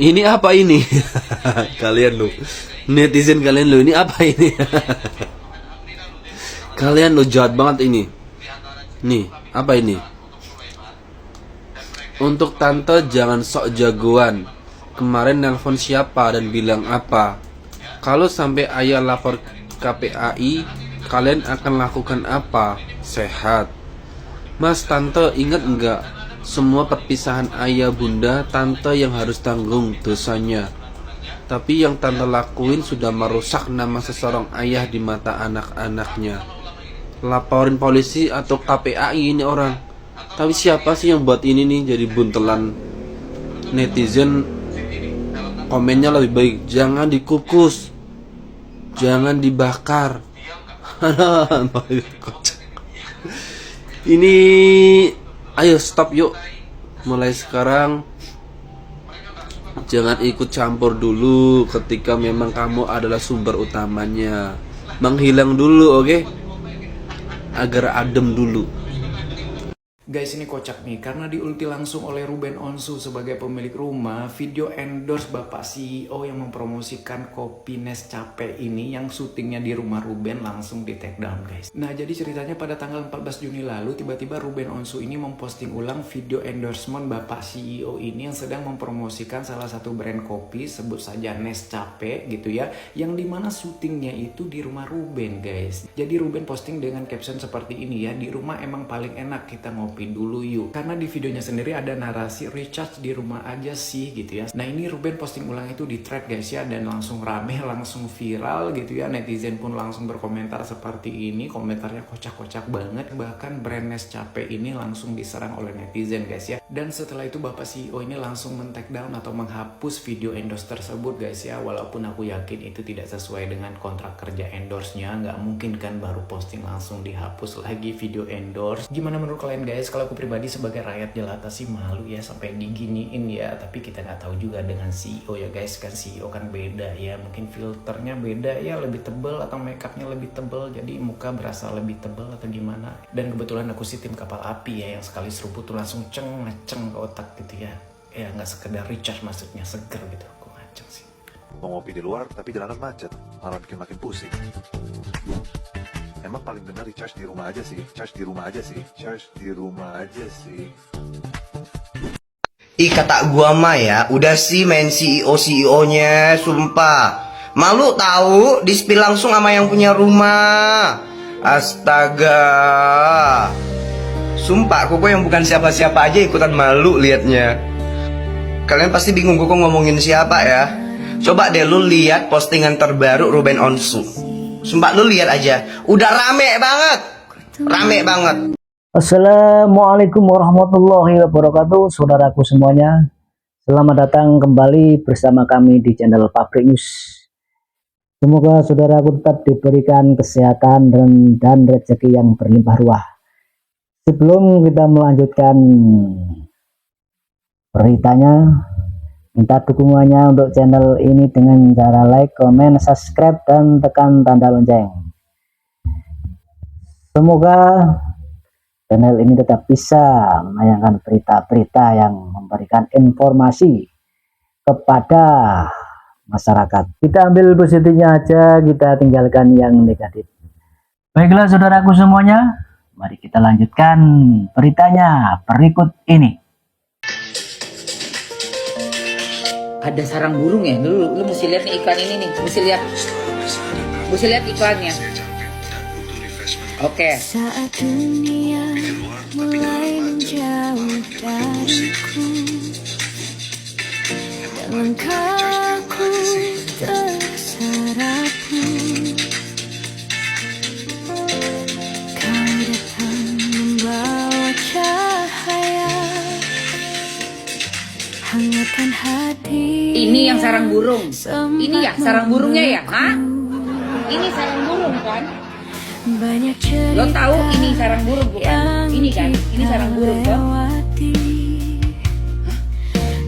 Ini apa ini? Kalian lu, netizen kalian lu, ini apa ini? Kalian lu jahat banget ini. Nih, apa ini? Untuk tante jangan sok jagoan. Kemarin nelpon siapa dan bilang apa? Kalau sampai ayah lapor KPAI, kalian akan lakukan apa? Sehat. Mas, tante ingat enggak? Semua perpisahan ayah bunda, tante yang harus tanggung dosanya. Tapi yang tante lakuin sudah merusak nama seseorang ayah di mata anak-anaknya. Laporin polisi atau KPAI ini orang. Tapi siapa sih yang buat ini nih jadi buntelan netizen? Komennya lebih baik jangan dikukus, jangan dibakar. Ini ayo stop yuk. Mulai sekarang jangan ikut campur dulu ketika memang kamu adalah sumber utamanya. Menghilang dulu, oke? Agar adem dulu. Guys, ini kocak nih karena diulti langsung oleh Ruben Onsu sebagai pemilik rumah. Video endorse Bapak CEO yang mempromosikan kopi Nescafe ini yang syutingnya di rumah Ruben langsung di take down, guys. Nah, jadi ceritanya pada tanggal 14 Juni lalu tiba-tiba Ruben Onsu ini memposting ulang video endorsement Bapak CEO ini yang sedang mempromosikan salah satu brand kopi, sebut saja Nescafe gitu ya, yang dimana syutingnya itu di rumah Ruben, guys. Jadi Ruben posting dengan caption seperti ini ya, di rumah emang paling enak, kita ngopi dulu yuk. Karena di videonya sendiri ada narasi recharge di rumah aja sih gitu ya. Nah, ini Ruben posting ulang itu di thread guys ya, dan langsung rame, langsung viral gitu ya. Netizen pun langsung berkomentar seperti ini, komentarnya kocak-kocak banget. Bahkan brand Nescafe ini langsung diserang oleh netizen guys ya. Dan setelah itu Bapak CEO ini langsung men-take down atau menghapus video endorse tersebut guys ya. Walaupun aku yakin itu tidak sesuai dengan kontrak kerja endorse-nya, nggak mungkin kan baru posting langsung dihapus lagi video endorse. Gimana menurut kalian guys? Kalau aku pribadi sebagai rakyat jelata sih malu ya sampai diginiin ya. Tapi kita nggak tahu juga dengan CEO ya guys, kan CEO kan beda ya, mungkin filternya beda ya, lebih tebel atau makeupnya lebih tebel, jadi muka berasa lebih tebel atau gimana. Dan kebetulan aku sih tim kapal api ya, yang sekali seruput tuh langsung ngeceng ke otak gitu ya. Ya nggak sekedar recharge, maksudnya seger gitu. Aku ngaceng sih. Mau ngopi di luar tapi jalanan macet, malah bikin makin pusing. Emang paling benar recharge di rumah aja sih, charge di rumah aja sih, charge di rumah aja sih. Ih, kata gua mah ya, udah sih main CEO-nya, sumpah. Malu tahu di-spill langsung sama yang punya rumah. Astaga. Sumpah, kok yang bukan siapa-siapa aja ikutan malu liatnya. Kalian pasti bingung kok ngomongin siapa ya. Coba deh lu lihat postingan terbaru Ruben Onsu. Sumpah lu lihat aja, udah rame banget. Rame banget. Assalamualaikum warahmatullahi wabarakatuh, saudaraku semuanya. Selamat datang kembali bersama kami di channel Pabrik News. Semoga saudaraku tetap diberikan kesehatan dan rezeki yang berlimpah ruah. Sebelum kita melanjutkan beritanya, minta dukungannya untuk channel ini dengan cara like, comment, subscribe, dan tekan tanda lonceng. Semoga channel ini tetap bisa menayangkan berita-berita yang memberikan informasi kepada masyarakat. Kita ambil positifnya aja, kita tinggalkan yang negatif. Baiklah saudaraku semuanya, mari kita lanjutkan beritanya berikut ini. Ada sarang burung ya, lu mesti lihat nih iklan ini nih, mesti lihat iklannya. Oke. Saat dunia mulai menjauh dariku dan langkahku terserapu, kau datang membawa cahaya, hangatkan hati. Ini yang sarang burung. Ini ya sarang burungnya ya, hah? Ini sarang burung kan? Banyak cerita lo tahu ini sarang burung bukan? Ini kan, ini sarang burung kan?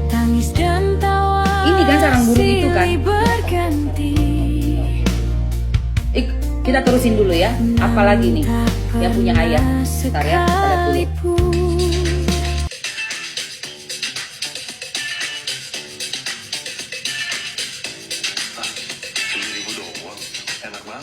Tangis dan tawa ini kan sarang burung itu kan? Berganti. Kita terusin dulu ya. Apalagi nih yang punya ayah? Bentar ya, kita lihat dulu.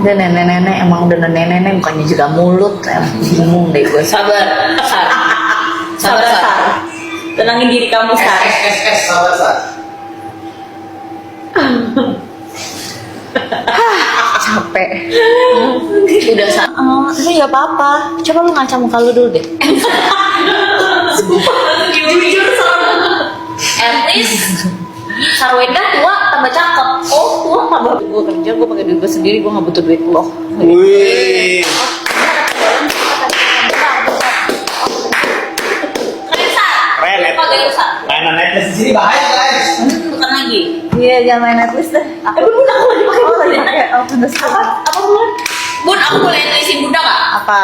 Udah nenek-nenek, emang udah nenek-nenek bukannya juga mulut. Bingung deh gue. Sabar, Sar. Tenangin diri kamu, Sar. Sabar, Sar. Capek. Udah lu ya apa-apa. Coba lu ngaca muka lu dulu deh. Jujur, Sar. At least Sarwenda tua tambah cakep. Oh, tua tambah. Gue kerja, gue pakai duit gue sendiri, gue nggak butuh duit lo. Wih. Mainan Netflix di sini bahaya guys. Bukan lagi. Iya, jangan main Netflix deh. Bun, aku lagi pakai lagi pakai Optimus Prime. apa Bun? Bun, aku boleh nulisin Bunda nggak? Apa?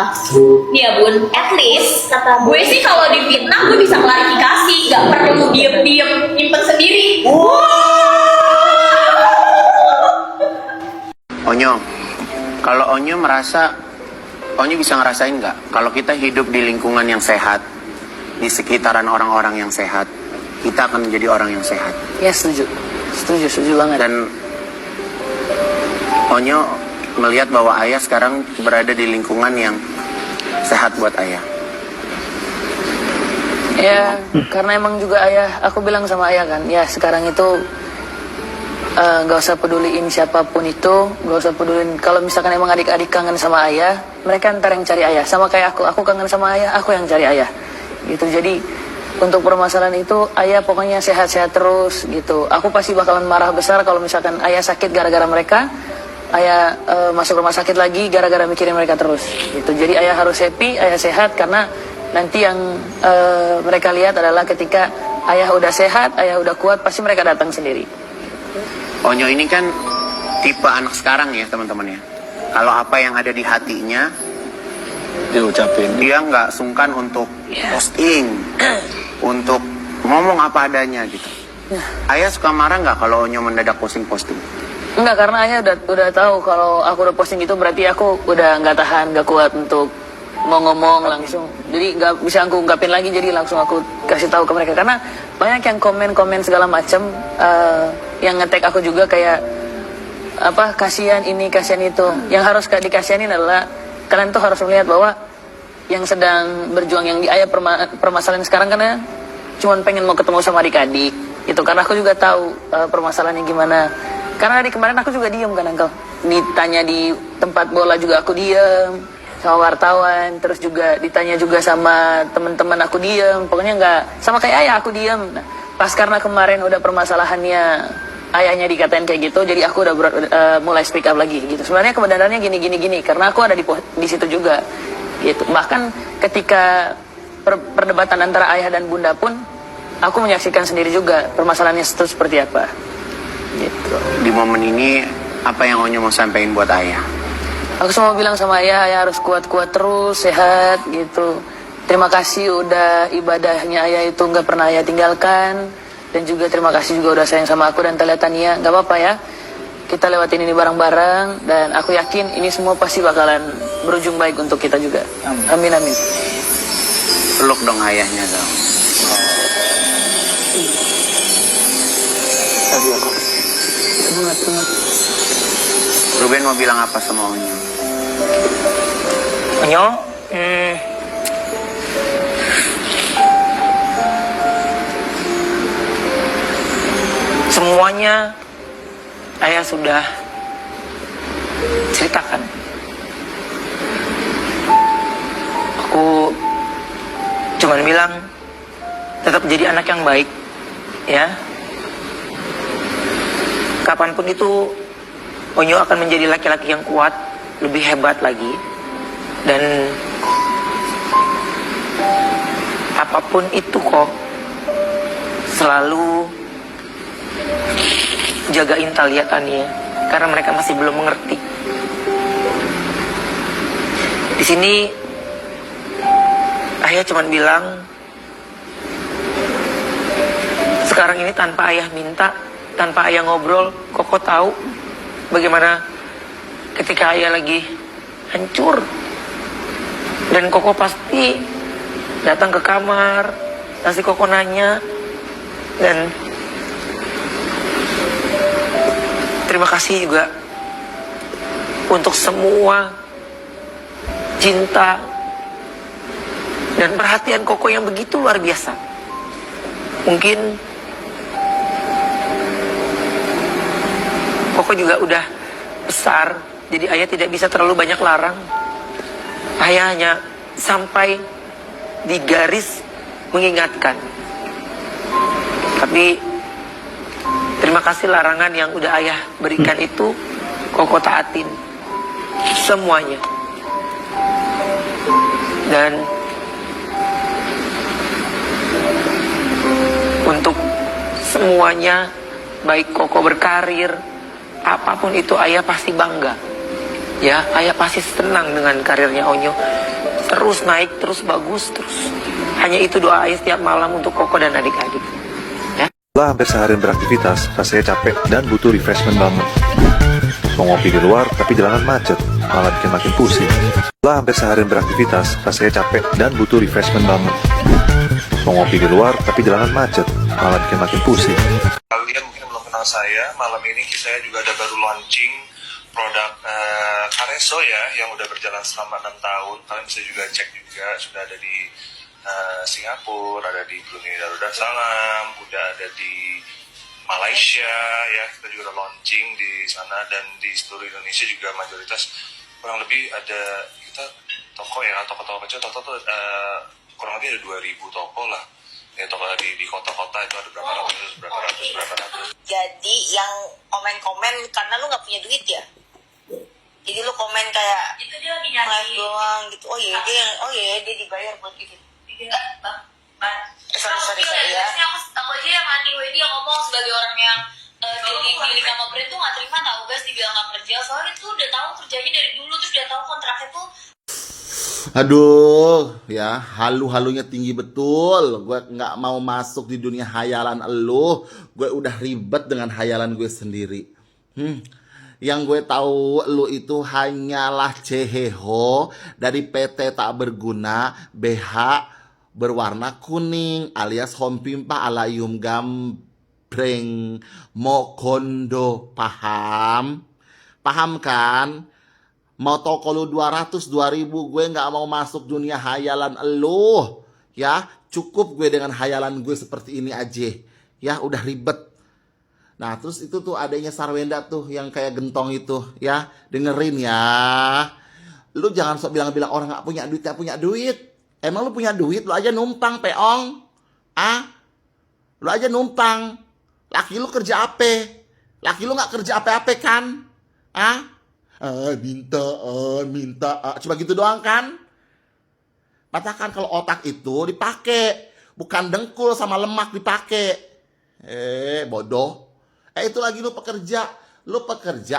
Nih ya Bun, at least kata gue sih kalau difitnah gue bisa klarifikasi, nggak perlu diem-diem nyimpen sendiri. Onyo, kalau Onyo merasa, Onyo bisa ngerasain nggak kalau kita hidup di lingkungan yang sehat, di sekitaran orang-orang yang sehat, kita akan menjadi orang yang sehat. Ya setuju banget. Dan Onyo melihat bahwa ayah sekarang berada di lingkungan yang sehat buat ayah. Ya, karena emang juga ayah, aku bilang sama ayah kan, ya sekarang itu gak usah peduliin siapapun itu, gak usah peduliin kalau misalkan emang adik-adik kangen sama ayah, mereka ntar yang cari ayah. Sama kayak aku kangen sama ayah, aku yang cari ayah. Gitu, jadi untuk permasalahan itu ayah pokoknya sehat-sehat terus gitu. Aku pasti bakalan marah besar kalau misalkan ayah sakit gara-gara mereka, ayah masuk rumah sakit lagi gara-gara mikirin mereka terus gitu. Jadi ayah harus happy, ayah sehat, karena nanti yang mereka lihat adalah ketika ayah udah sehat, ayah udah kuat, pasti mereka datang sendiri. Onyo ini kan tipe anak sekarang ya teman-teman ya. Kalau apa yang ada di hatinya diucapin, dia nggak sungkan untuk posting, untuk ngomong apa adanya gitu. Ayah suka marah nggak kalau Onyo mendadak posting? Enggak, karena ayah udah tahu kalau aku udah posting itu berarti aku udah nggak tahan, nggak kuat untuk mau ngomong langsung. Jadi nggak bisa aku ungkapin lagi, jadi langsung aku kasih tahu ke mereka. Karena banyak yang komen segala macam, yang nge-tag aku juga kayak apa, kasihan ini, kasihan itu. Yang harus dikasihanin adalah kalian tuh harus melihat bahwa yang sedang berjuang, yang di ayah permasalahan sekarang karena cuman pengen mau ketemu sama adik-adik gitu. Karena aku juga tahu permasalahannya gimana. Karena dari kemarin aku juga diem kan, Uncle. Ditanya di tempat bola juga aku diem sama wartawan, terus juga ditanya juga sama teman-teman aku diem. Pokoknya nggak, sama kayak ayah aku diem. Nah, pas karena kemarin udah permasalahannya ayahnya dikatain kayak gitu, jadi aku udah mulai speak up lagi gitu. Sebenarnya kebenarannya gini, karena aku ada di situ juga gitu. Bahkan ketika perdebatan antara ayah dan bunda pun, aku menyaksikan sendiri juga permasalahannya itu seperti apa gitu. Di momen ini apa yang Onyo mau sampaikan buat ayah? Aku cuma bilang sama ayah harus kuat-kuat terus, sehat gitu. Terima kasih udah ibadahnya ayah itu nggak pernah ayah tinggalkan. Dan juga terima kasih juga udah sayang sama aku dan Tania. Gak apa-apa ya, kita lewatin ini bareng-bareng. Dan aku yakin ini semua pasti bakalan berujung baik untuk kita juga. Amin. Peluk dong ayahnya dong. Tadi aku banget. Ruben mau bilang apa sama Onyo? Onyo, semuanya ayah sudah ceritakan. Aku cuman bilang tetap jadi anak yang baik ya. Kapanpun itu Onyo akan menjadi laki-laki yang kuat, lebih hebat lagi. Dan apapun itu kok, selalu jagain Talia Tania, karena mereka masih belum mengerti. Di sini ayah cuma bilang, sekarang ini tanpa ayah minta, tanpa ayah ngobrol, Koko tahu bagaimana ketika ayah lagi hancur. Dan Koko pasti datang ke kamar, pasti Koko nanya. Dan terima kasih juga untuk semua cinta dan perhatian Koko yang begitu luar biasa. Mungkin Koko juga udah besar, jadi ayah tidak bisa terlalu banyak larang. Ayah hanya sampai di garis mengingatkan. Tapi terima kasih larangan yang udah ayah berikan itu Koko taatin semuanya. Dan untuk semuanya, baik Koko berkarir, apapun itu ayah pasti bangga. Ya, ayah pasti senang dengan karirnya Onyo. Terus naik, terus bagus, terus. Hanya itu doa ayah setiap malam untuk Koko dan adik-adik. Ya. Setelah hampir seharian beraktivitas, rasanya capek dan butuh refreshment banget. Mau ngopi di luar, tapi jalanan macet, malah bikin makin pusing. Setelah hampir seharian beraktivitas, rasanya capek dan butuh refreshment banget. Mau ngopi di luar, tapi jalanan macet, malah bikin makin pusing. Kalian mungkin belum kenal saya, malam ini saya juga ada baru launching produk Kareso ya, yang udah berjalan selama 6 tahun. Kalian bisa juga cek juga, sudah ada di Singapura, ada di Brunei Darussalam, udah ada di Malaysia ya, kita juga udah launching di sana, dan di seluruh Indonesia juga mayoritas kurang lebih ada kita toko ya, toko-toko kecil, toko tuh kurang lebih ada 2.000 toko lah ya, toko di kota-kota itu ada berapa ratus. Jadi yang komen-komen karena lu nggak punya duit ya, jadi lu komen kayak itu dia lagi nyari doang gitu. Oh iya dia dibayar buat gitu. Sorry ya. Aku aja yang anti Wendy yang ngomong sebagai orang yang di sama brand tuh nggak terima tahu guys dibilang nggak kerja, soalnya itu udah tahu kerjanya dari dulu, terus udah tahu kontraknya tuh. Aduh, ya halu-halunya tinggi betul. Gue nggak mau masuk di dunia hayalan elu. Gue udah ribet dengan hayalan gue sendiri. Yang gue tahu lu itu hanyalah ceheho dari PT tak berguna BH berwarna kuning alias hompimpa alayum gambreng mokondo. Paham kan? Mau toko lu 200 2.000, gue nggak mau masuk dunia hayalan elu ya. Cukup gue dengan hayalan gue seperti ini aja ya, udah ribet. Nah terus itu tuh adanya Sarwenda tuh yang kayak gentong itu ya, dengerin ya. Lu jangan sok bilang-bilang orang nggak punya duit. Emang lu punya duit? Lu aja numpang peong. Lu aja numpang. Laki lu kerja apa? Laki lu nggak kerja apa-apa kan? Minta. Cuma gitu doang kan? Katakan kalau otak itu dipakai, bukan dengkul sama lemak dipakai. Bodoh. Itu lagi lu pekerja,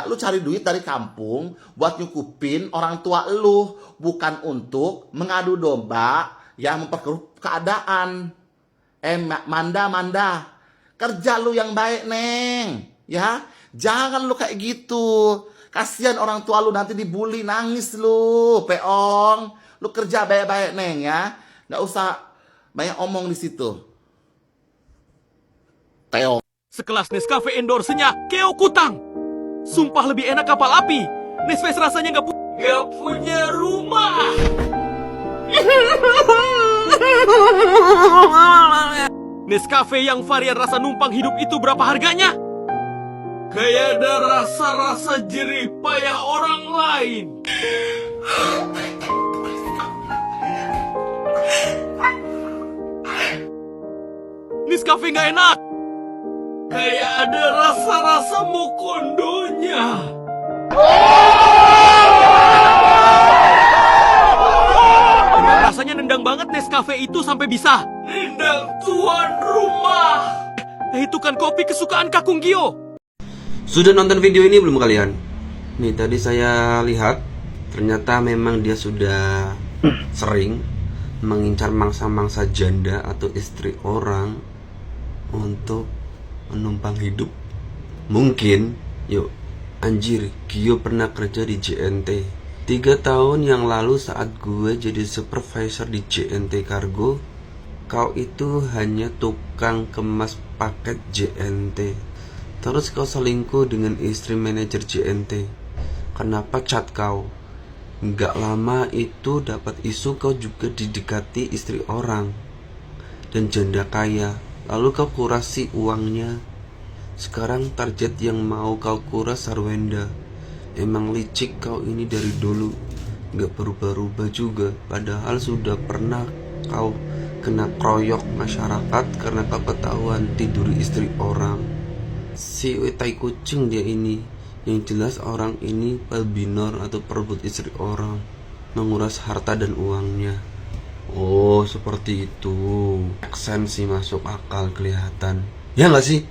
lu cari duit dari kampung buat nyukupin orang tua lu, bukan untuk mengadu domba yang memperkeruh keadaan. Manda, kerja lu yang baik, Neng, ya. Jangan lu kayak gitu. Kasihan orang tua lu nanti dibully, nangis lu, peong. Lu kerja baik-baik, Neng, ya. Nggak usah banyak omong di situ. Peong. Sekelas Nescafe endorse-nya Keo Kutang. Sumpah lebih enak kapal api. Nescafe rasanya gak punya rumah. Nescafe yang varian rasa numpang hidup itu berapa harganya? Kayak ada rasa-rasa jerih payah orang lain. Nescafe gak enak. Kayak ada rasa-rasa mokondonya. Rasanya nendang banget Nescafe itu sampai bisa nendang tuan rumah. Itu kan kopi kesukaan Kakung Gio. Sudah nonton video ini belum kalian? Nih tadi saya lihat, ternyata memang dia sudah sering mengincar mangsa-mangsa janda atau istri orang untuk menumpang hidup. Mungkin, yuk, anjir, Gio pernah kerja di JNT 3 tahun yang lalu saat gue jadi supervisor di JNT Cargo. Kau itu hanya tukang kemas paket JNT. Terus kau selingkuh dengan istri manajer JNT. Kenapa cat kau? Nggak lama itu dapat isu kau juga didekati istri orang dan janda kaya. Lalu kau kurasi uangnya. Sekarang target yang mau kau kuras Sarwenda. Emang licik kau ini dari dulu, nggak berubah-ubah juga. Padahal sudah pernah kau kena kroyok masyarakat karena kau ketahuan tiduri istri orang. Si tai kucing dia ini. Yang jelas orang ini pelbinor atau perebut istri orang, menguras harta dan uangnya. Oh, seperti itu. Aksen sih masuk akal kelihatan. Ya nggak sih?